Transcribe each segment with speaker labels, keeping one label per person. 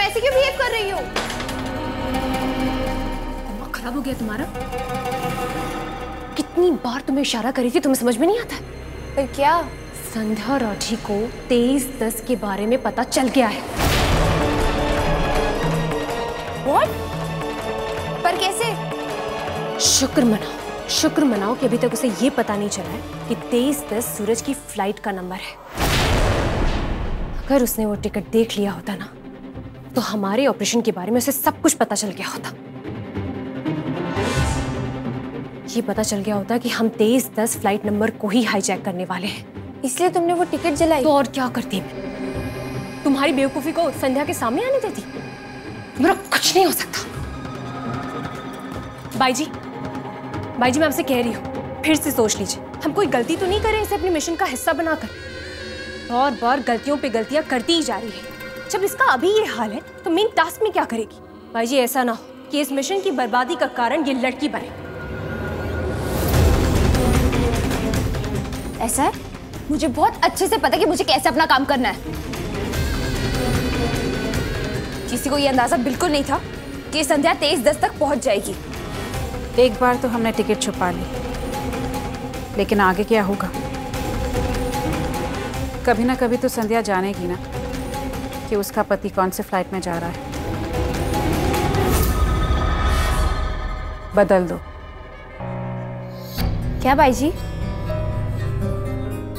Speaker 1: ऐसे क्यों बिहेव कर रही हो?
Speaker 2: दिमाग खराब हो गया तुम्हारा? कितनी बार तुम्हें इशारा करी थी, तुम्हें समझ में नहीं आता?
Speaker 1: पर क्या?
Speaker 2: संध्या राठी को 23-10 के बारे में पता चल गया है।
Speaker 1: What? पर कैसे?
Speaker 2: शुक्र मनाओ कि अभी तक उसे ये पता नहीं चला है कि 23-10 सूरज की फ्लाइट का नंबर है। अगर उसने वो टिकट देख लिया होता ना, तो हमारे ऑपरेशन के बारे में उसे सब कुछ पता चल गया होता। ये पता चल गया होता कि हम 23-10 फ्लाइट नंबर को ही हाईजैक करने वाले हैं।
Speaker 1: इसलिए तुमने वो टिकट जलाई?
Speaker 2: तो और क्या करती मैं? तुम्हारी बेवकूफी को संध्या के सामने आने देती? मेरा कुछ नहीं हो सकता। बाई जी मैं आपसे कह रही हूँ, फिर से सोच लीजिए। हम कोई गलती तो नहीं कर रहे इसे अपने मिशन का हिस्सा बनाकर। बार गलतियों पे गलतियां करती ही जा रही है। जब इसका अभी ये हाल है तो मेन टास्क में क्या करेगी? बाई जी ऐसा ना हो कि इस मिशन की बर्बादी का कारण ये लड़की बने।
Speaker 1: ऐसा है? मुझे बहुत अच्छे से पता है कि मुझे कैसे अपना काम करना है। किसी को ये अंदाजा बिल्कुल नहीं था कि संध्या 23-10 तक पहुंच जाएगी।
Speaker 3: एक बार तो हमने टिकट छुपा ली, लेकिन आगे क्या होगा? कभी ना कभी तो संध्या जानेगी ना कि उसका पति कौन से फ्लाइट में जा रहा है। बदल दो।
Speaker 1: क्या बाई जी?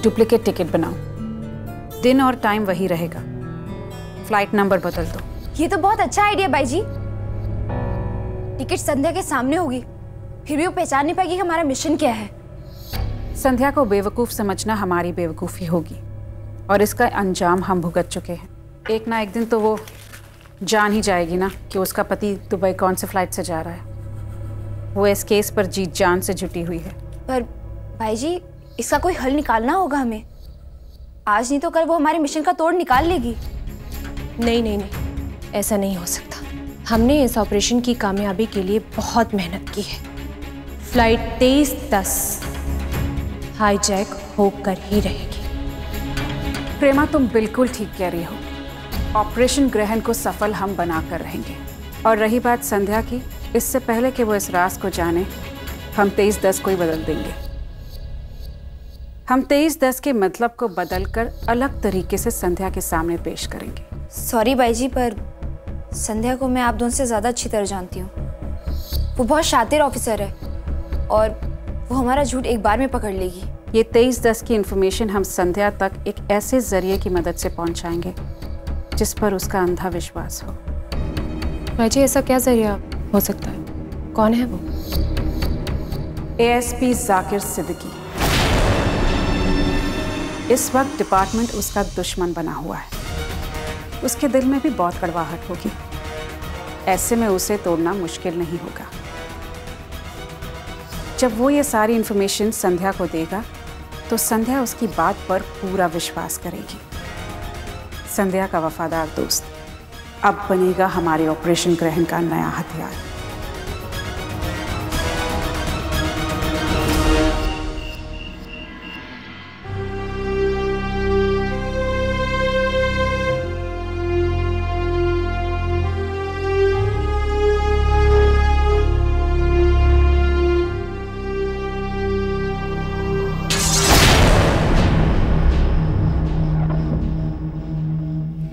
Speaker 3: डुप्लीकेट टिकट बनाओ, दिन और टाइम वही रहेगा, फ्लाइट नंबर बदल दो।
Speaker 1: ये तो बहुत अच्छा आइडिया बाई जी। टिकट संध्या के सामने होगी, फिर भी वो पहचान नहीं पाएगी कि हमारा मिशन क्या है।
Speaker 3: संध्या को बेवकूफ समझना हमारी बेवकूफी होगी और इसका अंजाम हम भुगत चुके हैं। एक ना एक दिन तो वो जान ही जाएगी ना कि उसका पति दुबई कौन से फ्लाइट से जा रहा है। वो इस केस पर जीत जान से जुटी हुई है।
Speaker 1: पर भाई जी, इसका कोई हल निकालना होगा हमें। आज नहीं तो कल वो हमारे मिशन का तोड़ निकाल लेगी।
Speaker 2: नहीं, ऐसा नहीं हो सकता। हमने इस ऑपरेशन की कामयाबी के लिए बहुत मेहनत की है। फ्लाइट 23-10 हाईजैक होकर ही रहेगी।
Speaker 3: प्रेमा, तुम बिल्कुल ठीक कह रही हो। ऑपरेशन ग्रहण को सफल हम बनाकर रहेंगे। और रही बात संध्या की, इससे पहले कि वो इस राज को जाने, हम 23-10 को ही बदल देंगे। हम 23-10 के मतलब को बदलकर अलग तरीके से संध्या के सामने पेश करेंगे।
Speaker 1: सॉरी बाई जी, पर संध्या को मैं आप दोनों से ज़्यादा अच्छी तरह जानती हूँ। वो बहुत शातिर ऑफिसर है और वो हमारा झूठ एक बार में पकड़ लेगी।
Speaker 3: ये 23-10 की इंफॉर्मेशन हम संध्या तक एक ऐसे जरिए की मदद से पहुंचाएंगे जिस पर उसका अंधा विश्वास हो।
Speaker 2: भाई ऐसा क्या जरिया हो सकता है? कौन है वो?
Speaker 3: ASP जाकिर सिद्दीकी। इस वक्त डिपार्टमेंट उसका दुश्मन बना हुआ है। उसके दिल में भी बहुत कड़वाहट होगी। ऐसे में उसे तोड़ना मुश्किल नहीं होगा। जब वो ये सारी इंफॉर्मेशन संध्या को देगा तो संध्या उसकी बात पर पूरा विश्वास करेगी। संध्या का वफादार दोस्त अब बनेगा हमारे ऑपरेशन ग्रहण का नया हथियार।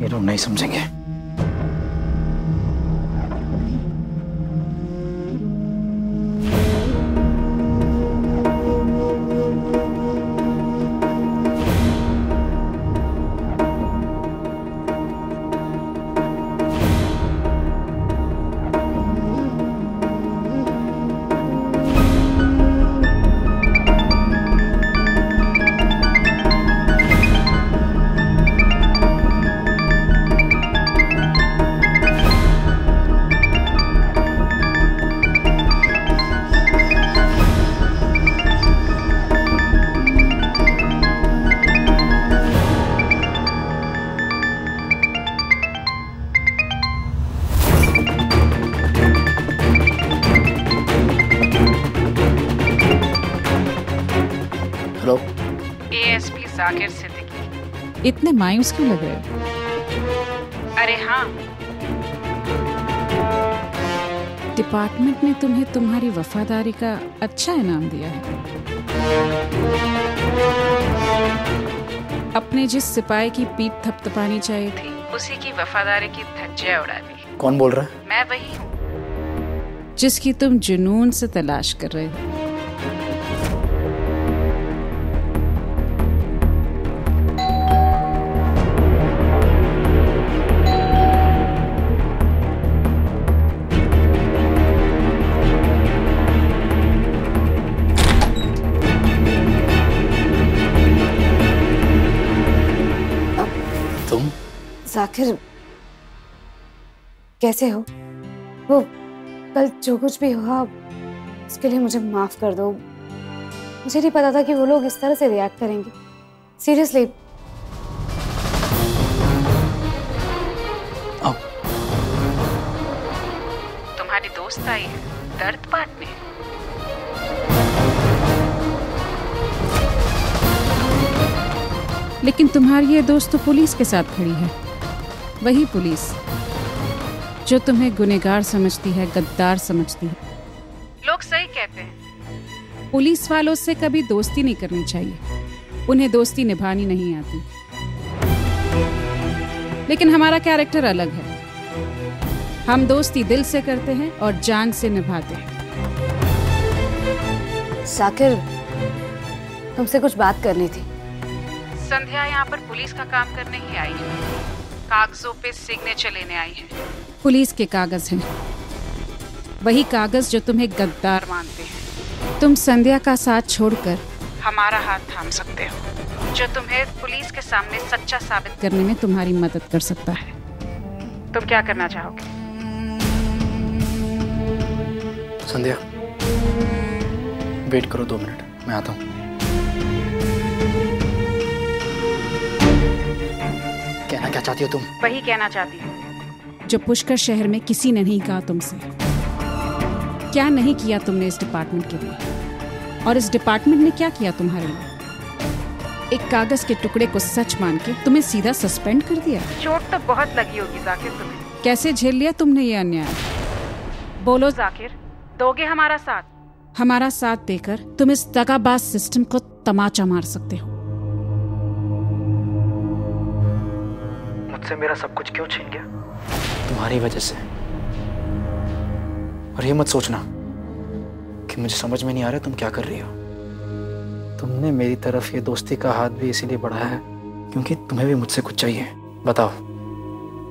Speaker 4: ये लोग नहीं समझेंगे। Hello,
Speaker 3: ASP Siddiqui.
Speaker 5: इतने मायूस क्यों लग रहे हो?
Speaker 3: अरे हाँ, डिपार्टमेंट ने तुम्हें तुम्हारी वफादारी का अच्छा इनाम दिया है। अपने जिस सिपाही की पीठ थपथपानी चाहिए थी, उसी की वफादारी की धज्जियां उड़ा दी।
Speaker 4: कौन बोल रहा है?
Speaker 3: मैं वही हूँ जिसकी तुम जुनून से तलाश कर रहे थे।
Speaker 1: जाकिर, कैसे हो? वो कल जो कुछ भी हुआ उसके लिए मुझे माफ कर दो। मुझे नहीं पता था कि वो लोग इस तरह से रिएक्ट करेंगे। सीरियसली।
Speaker 3: तुम्हारी दोस्त आई है दर्द बांटने। लेकिन तुम्हारी ये दोस्त तो पुलिस के साथ खड़ी है, वही पुलिस जो तुम्हें गुनहगार समझती है, गद्दार समझती है। लोग सही कहते हैं, पुलिस वालों से कभी दोस्ती नहीं करनी चाहिए, उन्हें दोस्ती निभानी नहीं आती। लेकिन हमारा कैरेक्टर अलग है, हम दोस्ती दिल से करते हैं और जान से निभाते हैं।
Speaker 1: जाकिर, तुमसे कुछ बात करनी थी।
Speaker 3: संध्या यहाँ पर पुलिस का काम करने ही आई है, कागजों पे सिग्नेचर लेने आई है। पुलिस के कागज हैं, वही कागज जो तुम्हें गद्दार मानते हैं। तुम संध्या का साथ छोड़कर हमारा हाथ थाम सकते हो, जो तुम्हें पुलिस के सामने सच्चा साबित करने में तुम्हारी मदद कर सकता है। तुम क्या करना चाहोगे?
Speaker 4: संध्या, वेट करो 2 मिनट, मैं आता हूँ। कहना क्या चाहती हो तुम?
Speaker 3: वही कहना चाहती हूँ जो पुष्कर शहर में किसी ने नहीं कहा तुमसे। क्या नहीं किया तुमने इस डिपार्टमेंट के लिए, और इस डिपार्टमेंट ने क्या किया तुम्हारे लिए? एक कागज के टुकड़े को सच मान के तुम्हें सीधा सस्पेंड कर दिया। चोट तो बहुत लगी होगी जाकिर तुम्हें। कैसे झेल लिया तुमने ये अन्याय? बोलो जाकिर, दोगे हमारा साथ? हमारा साथ देकर तुम इस दगाबाज सिस्टम को तमाचा मार सकते हो।
Speaker 4: मुझसे मेरा सब कुछ क्यों छीन गया? तुम्हारी वजह से। और ये मत सोचना कि मुझे समझ में नहीं आ रहा तुम क्या कर रही हो। तुमने मेरी तरफ ये दोस्ती का हाथ भी इसीलिए बढ़ाया है क्योंकि तुम्हें भी मुझसे कुछ चाहिए। बताओ,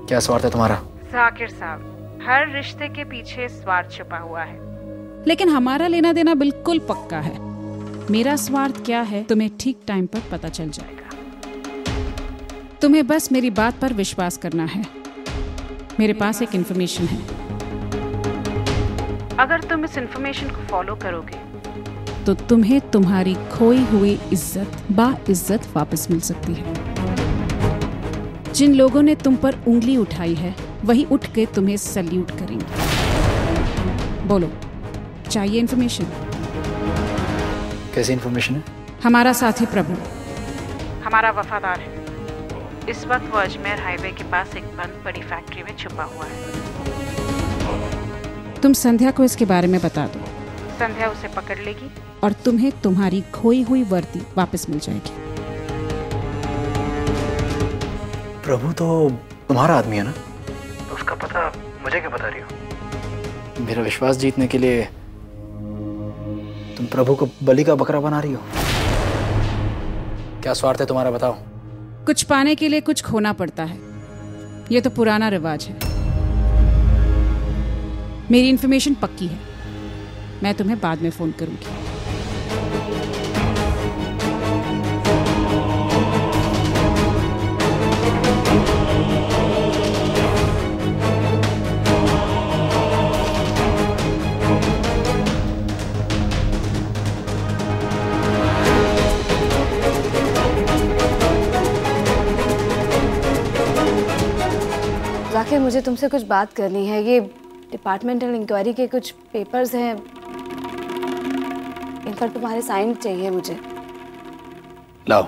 Speaker 4: क्या स्वार्थ है तुम्हारा?
Speaker 3: जाकिर साहब, हर रिश्ते के पीछे स्वार्थ छुपा हुआ है, लेकिन हमारा लेना देना बिल्कुल पक्का है। मेरा स्वार्थ क्या है तुम्हें ठीक टाइम पर पता चल जाएगा। तुम्हें बस मेरी बात पर विश्वास करना है। मेरे पास एक इंफॉर्मेशन है, अगर तुम इस इंफॉर्मेशन को फॉलो करोगे तो तुम्हें तुम्हारी खोई हुई इज्जत बाइज्जत वापस मिल सकती है। जिन लोगों ने तुम पर उंगली उठाई है वही उठ के तुम्हें सल्यूट करेंगे। बोलो, चाहिए इंफॉर्मेशन?
Speaker 4: कैसी इंफॉर्मेशन है?
Speaker 3: हमारा साथी प्रभु हमारा वफादार है। इस वक्त वो अजमेर हाईवे के पास एक बंद पड़ी फैक्ट्री में छुपा हुआ है। तुम संध्या को इसके बारे में बता दो, संध्या उसे पकड़ लेगी और तुम्हें तुम्हारी खोई हुई वर्दी वापस मिल जाएगी।
Speaker 4: प्रभु तो तुम्हारा आदमी है ना? तो उसका पता मुझे क्या बता रही हो? मेरा विश्वास जीतने के लिए तुम प्रभु को बलि का बकरा बना रही हो। क्या स्वार्थ है तुम्हारा, बताओ?
Speaker 3: कुछ पाने के लिए कुछ खोना पड़ता है, ये तो पुराना रिवाज है। मेरी इंफॉर्मेशन पक्की है, मैं तुम्हें बाद में फोन करूंगी।
Speaker 1: जाकिर, मुझे तुमसे कुछ बात करनी है। ये डिपार्टमेंटल इंक्वायरी के कुछ पेपर्स हैं, इन पर तुम्हारे साइन चाहिए मुझे।
Speaker 4: लाओ।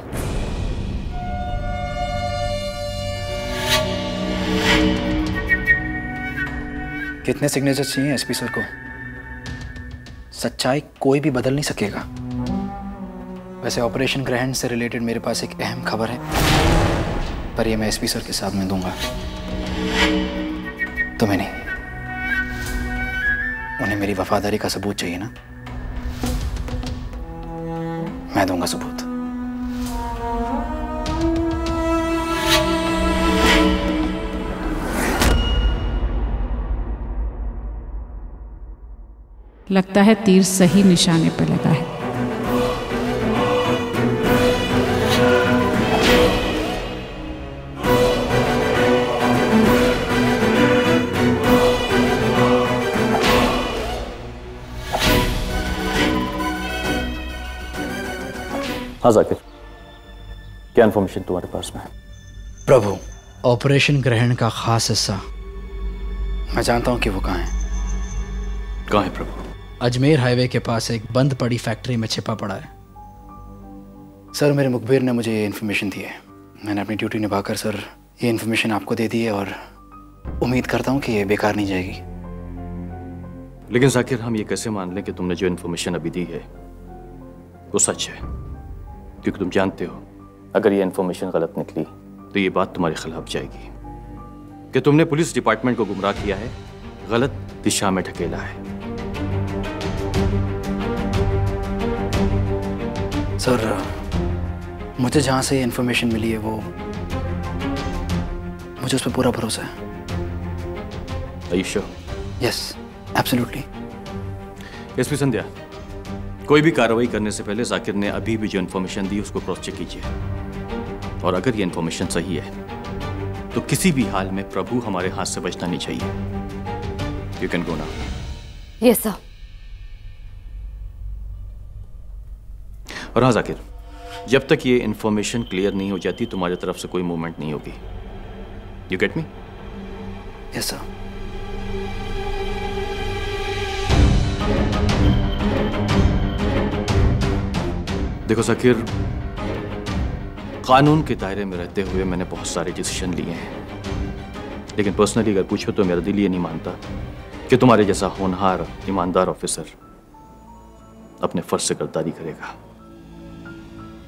Speaker 4: कितने सिग्नेचर चाहिए एसपी सर को? सच्चाई कोई भी बदल नहीं सकेगा। वैसे ऑपरेशन ग्रहण से रिलेटेड मेरे पास एक अहम खबर है, पर ये मैं एसपी सर के सामने दूंगा, तुम्हें नहीं। उन्हें मेरी वफादारी का सबूत चाहिए ना, मैं दूंगा सबूत।
Speaker 3: लगता है तीर सही निशाने पर लगा है।
Speaker 5: हाँ जाकिर, क्या इन्फॉर्मेशन तुम्हारे पास में है?
Speaker 4: प्रभु, ऑपरेशन ग्रहण का खास हिस्सा मैं जानता हूं कि वो कहाँ है।
Speaker 5: कहाँ है प्रभु?
Speaker 4: अजमेर हाईवे के पास एक बंद पड़ी फैक्ट्री में छिपा पड़ा है। सर, मेरे मुखबिर ने मुझे ये इन्फॉर्मेशन दी है। मैंने अपनी ड्यूटी निभाकर सर ये इन्फॉर्मेशन आपको दे दी है और उम्मीद करता हूँ कि ये बेकार नहीं जाएगी।
Speaker 5: लेकिन जाकिर, हम ये कैसे मान लें कि तुमने जो इन्फॉर्मेशन अभी दी है वो सच है? क्योंकि तुम जानते हो अगर ये इन्फॉर्मेशन गलत निकली तो ये बात तुम्हारे खिलाफ जाएगी कि तुमने पुलिस डिपार्टमेंट को गुमराह किया है, गलत दिशा में ढकेला है।
Speaker 4: सर, मुझे जहां से ये इन्फॉर्मेशन मिली है वो मुझे उस पर पूरा भरोसा है।
Speaker 5: Are you sure?
Speaker 4: Yes, absolutely.
Speaker 5: SP Sandhya, कोई भी कार्रवाई करने से पहले जाकिर ने अभी भी जो इन्फॉर्मेशन दी उसको क्रॉस चेक कीजिए, और अगर ये इन्फॉर्मेशन सही है तो किसी भी हाल में प्रभु हमारे हाथ से बचना नहीं चाहिए। You can go now.
Speaker 1: Yes sir.
Speaker 5: और हाँ जाकिर, जब तक ये इन्फॉर्मेशन क्लियर नहीं हो जाती तुम्हारी तरफ से कोई मूवमेंट नहीं होगी। You get me?
Speaker 4: Yes sir.
Speaker 5: देखो जाकिर, कानून के दायरे में रहते हुए मैंने बहुत सारे डिसीजन लिए हैं, लेकिन पर्सनली अगर पूछो तो मेरा दिल ये नहीं मानता कि तुम्हारे जैसा होनहार ईमानदार ऑफिसर अपने फर्ज से गद्दारी करेगा।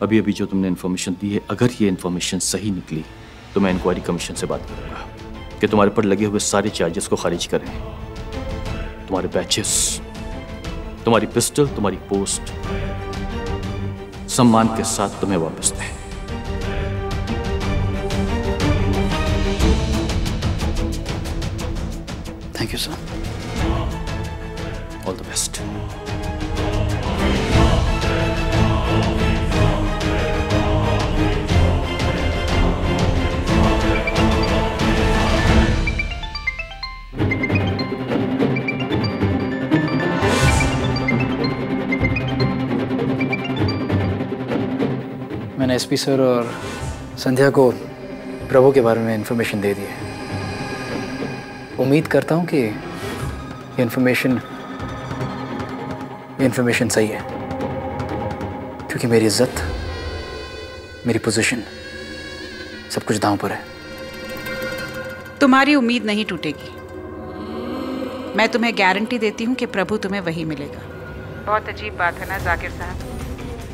Speaker 5: अभी अभी जो तुमने इन्फॉर्मेशन दी है, अगर ये इन्फॉर्मेशन सही निकली तो मैं इंक्वायरी कमीशन से बात करूंगा कि तुम्हारे पर लगे हुए सारे चार्जेस को खारिज करें। तुम्हारे बैचेस, तुम्हारी पिस्टल, तुम्हारी पोस्ट सम्मान के साथ तुम्हें वापस दें।
Speaker 4: Thank you sir.
Speaker 5: All the best.
Speaker 4: मैंने एसपी सर और संध्या को प्रभु के बारे में इन्फॉर्मेशन दे दी है। उम्मीद करता हूँ कि ये इन्फॉर्मेशन सही है, क्योंकि मेरी इज्जत, मेरी पोजीशन, सब कुछ दांव पर है।
Speaker 3: तुम्हारी उम्मीद नहीं टूटेगी। मैं तुम्हें गारंटी देती हूँ कि प्रभु तुम्हें वही मिलेगा। बहुत अजीब बात है ना जाकिर साहब,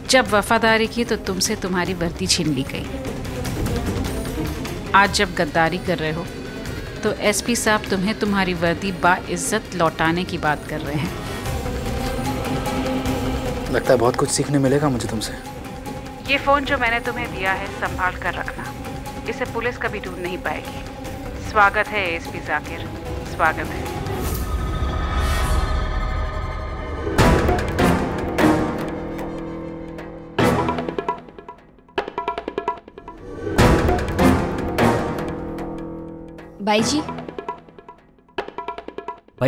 Speaker 3: जब वफादारी की तो तुमसे तुम्हारी वर्दी छीन ली गई। आज जब गद्दारी कर रहे हो तो एसपी साहब तुम्हें तुम्हारी वर्दी बाइज्जत लौटाने की बात कर रहे हैं।
Speaker 4: लगता है बहुत कुछ सीखने मिलेगा मुझे तुमसे।
Speaker 3: ये फ़ोन जो मैंने तुम्हें दिया है संभाल कर रखना, इसे पुलिस कभी ढूंढ नहीं पाएगी। स्वागत है एसपी जाकिर, स्वागत है।
Speaker 6: भाई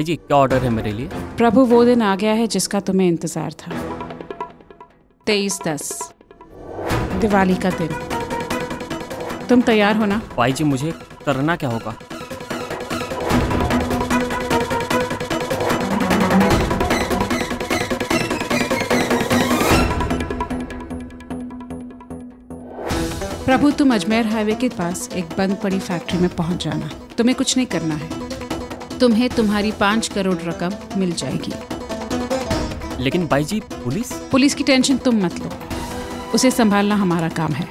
Speaker 6: जी, क्या ऑर्डर है मेरे लिए?
Speaker 3: प्रभु, वो दिन आ गया है जिसका तुम्हें इंतजार था। 23/10 दिवाली का दिन। तुम तैयार हो ना?
Speaker 6: भाई जी, मुझे करना क्या होगा?
Speaker 3: प्रभु, तुम अजमेर हाईवे के पास एक बंद पड़ी फैक्ट्री में पहुंच जाना। तुम्हें कुछ नहीं करना है, तुम्हें तुम्हारी 5 करोड़ रकम मिल जाएगी।
Speaker 6: लेकिन बाई जी
Speaker 3: पुलिस की टेंशन तुम मत लो, उसे संभालना हमारा काम है।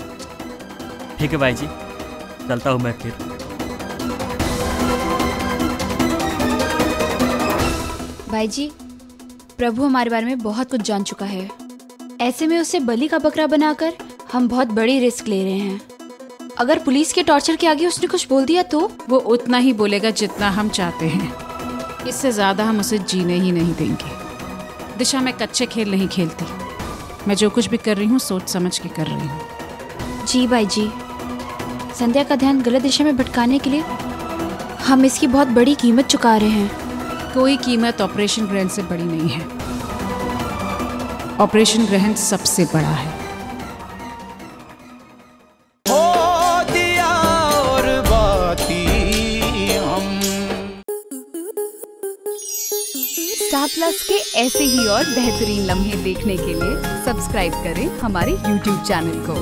Speaker 6: ठीक है बाई जी, चलता हूँ मैं फिर।
Speaker 1: भाई जी, प्रभु हमारे बारे में बहुत कुछ जान चुका है। ऐसे में उसे बलि का बकरा बनाकर हम बहुत बड़ी रिस्क ले रहे हैं। अगर पुलिस के टॉर्चर के आगे उसने कुछ बोल दिया तो?
Speaker 3: वो उतना ही बोलेगा जितना हम चाहते हैं, इससे ज्यादा हम उसे जीने ही नहीं देंगे। दिशा, मैं कच्चे खेल नहीं खेलती। मैं जो कुछ भी कर रही हूँ सोच समझ के कर रही हूँ।
Speaker 1: जी भाई जी, संध्या का ध्यान गलत दिशा में भटकाने के लिए हम इसकी बहुत बड़ी कीमत चुका रहे हैं।
Speaker 3: कोई कीमत ऑपरेशन ग्रहण से बड़ी नहीं है। ऑपरेशन ग्रहण सबसे बड़ा है।
Speaker 7: स्टार प्लस के ऐसे ही और बेहतरीन लम्हे देखने के लिए सब्सक्राइब करें हमारे YouTube चैनल को।